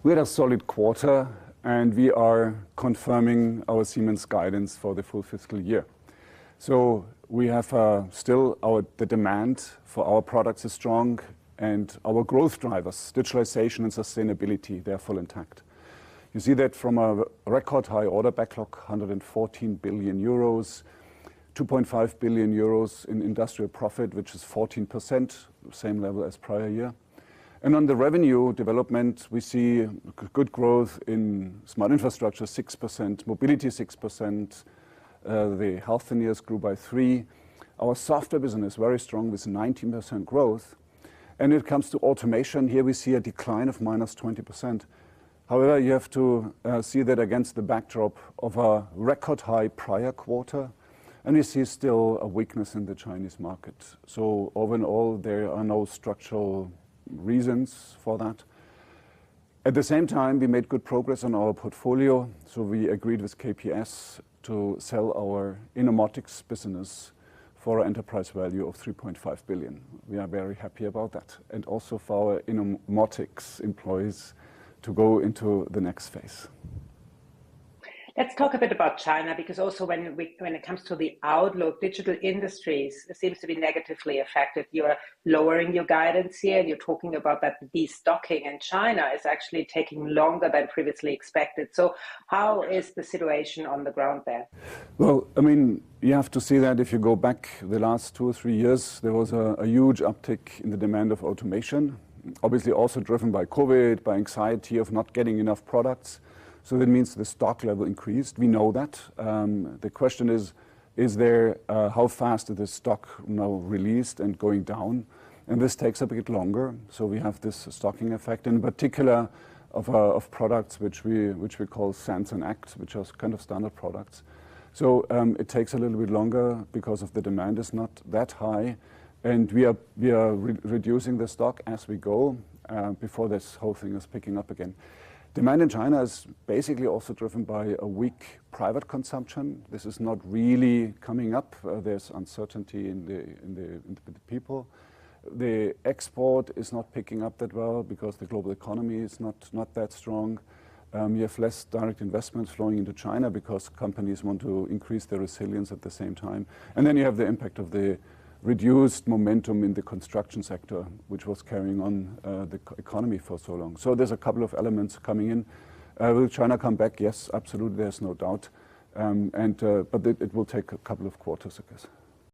We had a solid quarter, and we are confirming our Siemens guidance for the full fiscal year. So we have still the demand for our products is strong, and our growth drivers, digitalization and sustainability, they're full intact. You see that from a record high order backlog, 114 billion euros, 2.5 billion euros in industrial profit, which is 14%, same level as prior year. And on the revenue development, we see good growth in smart infrastructure, 6%, mobility 6%, the Healthineers grew by 3%. Our software business, very strong with 19% growth. And it comes to automation, here we see a decline of minus 20%. However, you have to see that against the backdrop of a record high prior quarter, and we see still a weakness in the Chinese market. So overall, there are no structural reasons for that. At the same time, we made good progress on our portfolio. So we agreed with KPS to sell our Innomotics business for an enterprise value of 3.5 billion. We are very happy about that. And also for our Innomotics employees to go into the next phase. Let's talk a bit about China, because also when it comes to the outlook, digital industries seems to be negatively affected. You're lowering your guidance here, and you're talking about that destocking in China is actually taking longer than previously expected. So how is the situation on the ground there? Well, I mean, you have to see that if you go back the last 2 or 3 years, there was a huge uptick in the demand of automation, obviously also driven by COVID, by anxiety of not getting enough products. So that means the stock level increased. We know that. The question is there, how fast is the stock now released and going down? And this takes a bit longer. So we have this stocking effect, in particular of products which we call Sense and Act, which are kind of standard products. So it takes a little bit longer because of the demand is not that high. And we are reducing the stock as we go before this whole thing is picking up again. Demand in China is basically also driven by a weak private consumption. This is not really coming up. There's uncertainty in the people. The export is not picking up that well because the global economy is not that strong. You have less direct investments flowing into China because companies want to increase their resilience at the same time. And then you have the impact of the reduced momentum in the construction sector, which was carrying on the economy for so long. So there's a couple of elements coming in. Will China come back? Yes, absolutely, there's no doubt. But it will take a couple of quarters, I guess.